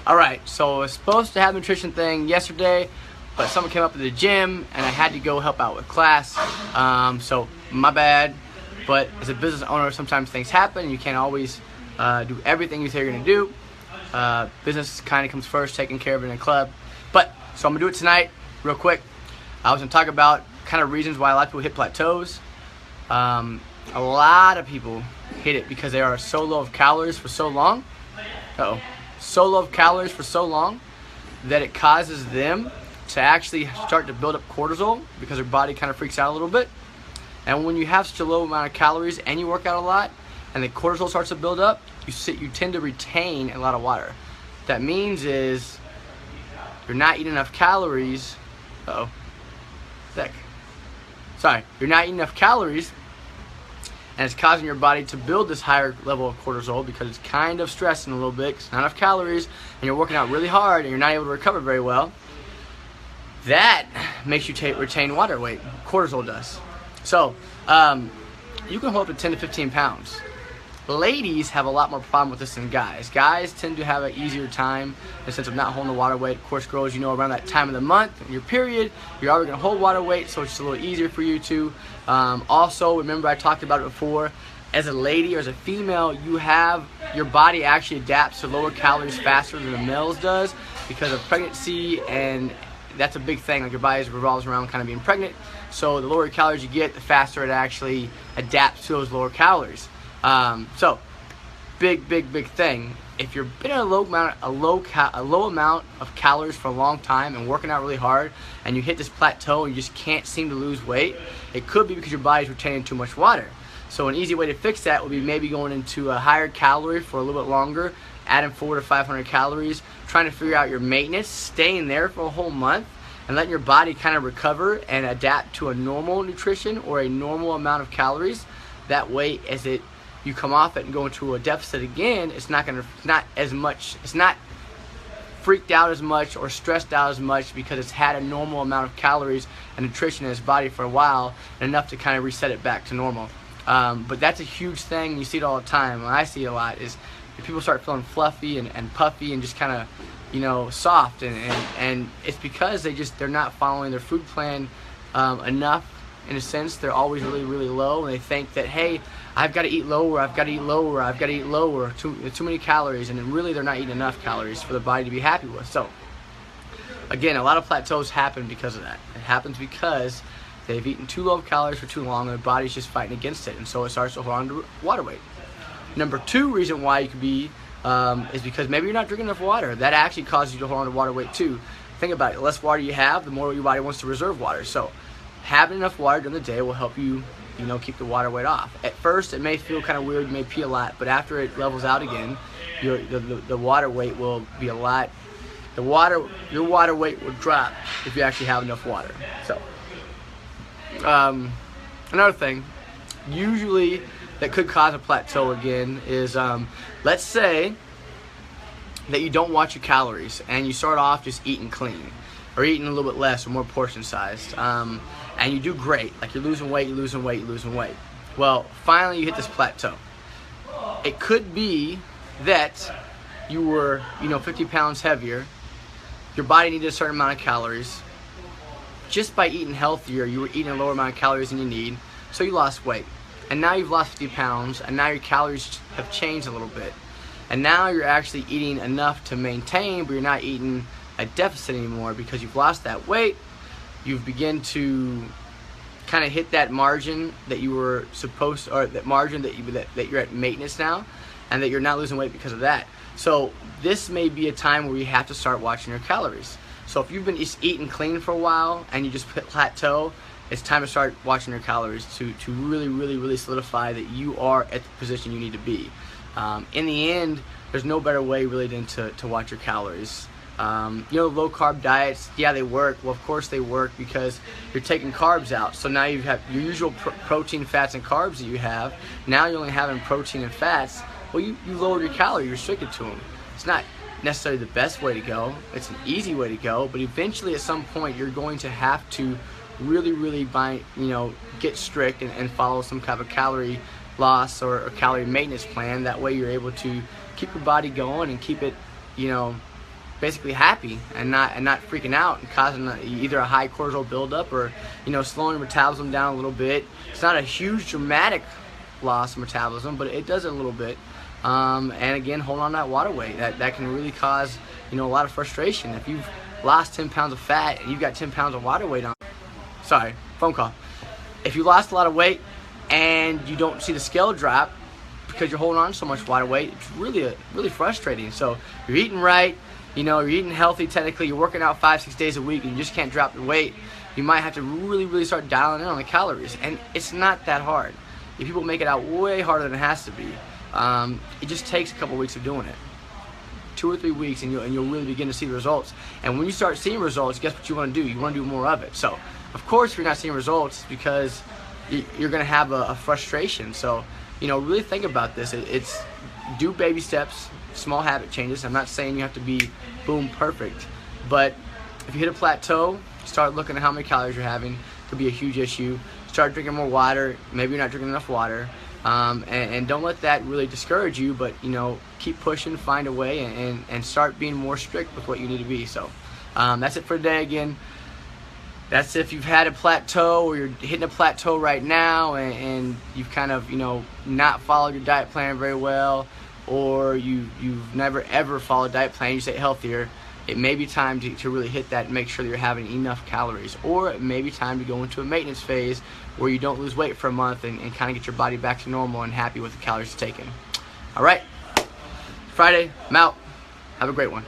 Alright, so I was supposed to have a nutrition thing yesterday, but someone came up to the gym and I had to go help out with class. So my bad. But as a business owner, sometimes things happen. You can't always do everything you say you're going to do. Business kind of comes first, taking care of it in a club. So I'm going to do it tonight, real quick. I was going to talk about kind of reasons why a lot of people hit plateaus. A lot of people hit it because they are so low of calories for so long. So low of calories for so long that it causes them to actually start to build up cortisol because their body kind of freaks out a little bit. And when you have such a low amount of calories and you work out a lot and the cortisol starts to build up, you tend to retain a lot of water. What that means is you're not eating enough calories. You're not eating enough calories, and it's causing your body to build this higher level of cortisol because it's kind of stressing a little bit. It's not enough calories, and you're working out really hard, and you're not able to recover very well. That makes you retain water weight. Cortisol does. So you can hold up to 10 to 15 pounds. Ladies have a lot more problem with this than guys. Guys tend to have an easier time in the sense of not holding the water weight. Of course, girls, you know, around that time of the month, in your period, you're already going to hold water weight, so it's just a little easier for you to. Also, remember I talked about it before, as a lady or as a female, your body actually adapts to lower calories faster than the males does because of pregnancy, and that's a big thing. Like your body revolves around kind of being pregnant, so the lower calories you get, the faster it actually adapts to those lower calories. So big thing. If you've been at a low amount of calories for a long time and working out really hard, and you hit this plateau and you just can't seem to lose weight, it could be because your body's retaining too much water. So an easy way to fix that would be maybe going into a higher calorie for a little bit longer, adding 400 to 500 calories, trying to figure out your maintenance, staying there for a whole month, and letting your body kind of recover and adapt to a normal nutrition or a normal amount of calories. That way, as you come off it and go into a deficit again, it's not freaked out as much or stressed out as much because it's had a normal amount of calories and nutrition in its body for a while, and enough to kind of reset it back to normal. But that's a huge thing. You see it all the time. What I see a lot is people start feeling fluffy and puffy and just kind of, soft, and it's because they're not following their food plan enough. In a sense, they're always really low, and they think that, hey, I've got to eat lower, I've got to eat lower, too many calories, and then really they're not eating enough calories for the body to be happy with. So again, a lot of plateaus happen because of that. It happens because they've eaten too low of calories for too long, and their body's just fighting against it, and so it starts to hold on to water weight. Number two reason why you could be is because maybe you're not drinking enough water. That actually causes you to hold on to water weight too. Think about it. The less water you have, the more your body wants to reserve water. So having enough water during the day will help you, keep the water weight off. At first, it may feel kind of weird. You may pee a lot, but after it levels out again, the water weight will be a lot. Your water weight will drop if you actually have enough water. So, another thing, usually that could cause a plateau again is, let's say that you don't watch your calories and you start off just eating clean or eating a little bit less or more portion sized. And you do great, like you're losing weight. Well, finally you hit this plateau. It could be that you were, 50 pounds heavier. Your body needed a certain amount of calories. Just by eating healthier, you were eating a lower amount of calories than you need, so you lost weight. And now you've lost 50 pounds, and now your calories have changed a little bit. And now you're actually eating enough to maintain, but you're not eating a deficit anymore because you've lost that weight. You've begun to kind of hit that margin that you were supposed to, or that margin that you're at maintenance now, and that you're not losing weight because of that. So this may be a time where you have to start watching your calories. So if you've been eating clean for a while and you just hit plateau, it's time to start watching your calories to really solidify that you are at the position you need to be. In the end, there's no better way really than to watch your calories. Low carb diets, yeah, they work. Well, of course they work because you're taking carbs out. So now you have your usual protein, fats, and carbs that you have. Now you're only having protein and fats. Well, you lowered your calories, you're restricted to them. It's not necessarily the best way to go. It's an easy way to go, but eventually at some point you're going to have to really get strict and follow some kind of a calorie loss or a calorie maintenance plan. That way you're able to keep your body going and keep it, basically happy and not freaking out and causing either a high cortisol buildup or slowing your metabolism down a little bit. It's not a huge dramatic loss of metabolism, but it does it a little bit. And again, hold on to that water weight. That can really cause a lot of frustration. If you've lost 10 pounds of fat and you've got 10 pounds of water weight on, sorry, phone call. If you lost a lot of weight and you don't see the scale drop because you're holding on to so much water weight, it's really frustrating. So you're eating right, you're eating healthy technically, you're working out 5-6 days a week and you just can't drop your weight. You might have to really start dialing in on the calories, and it's not that hard. If people make it out way harder than it has to be. It just takes a couple weeks of doing it, 2 or 3 weeks, and you'll really begin to see the results. And when you start seeing results, guess what you want to do? You want to do more of it. So of course, if you're not seeing results, it's because you're going to have a frustration. So really think about this. It's do baby steps, small habit changes. I'm not saying you have to be boom perfect, but if you hit a plateau, start looking at how many calories you're having. Could be a huge issue. Start drinking more water. Maybe you're not drinking enough water. And don't let that really discourage you, but keep pushing, find a way, and start being more strict with what you need to be. So that's it for today. Again, that's if you've had a plateau or you're hitting a plateau right now and you've kind of not followed your diet plan very well, or you've never ever followed a diet plan, you stay healthier. It may be time to really hit that and make sure that you're having enough calories. Or it may be time to go into a maintenance phase where you don't lose weight for a month and kind of get your body back to normal and happy with the calories taken. All right, Friday, I'm out. Have a great one.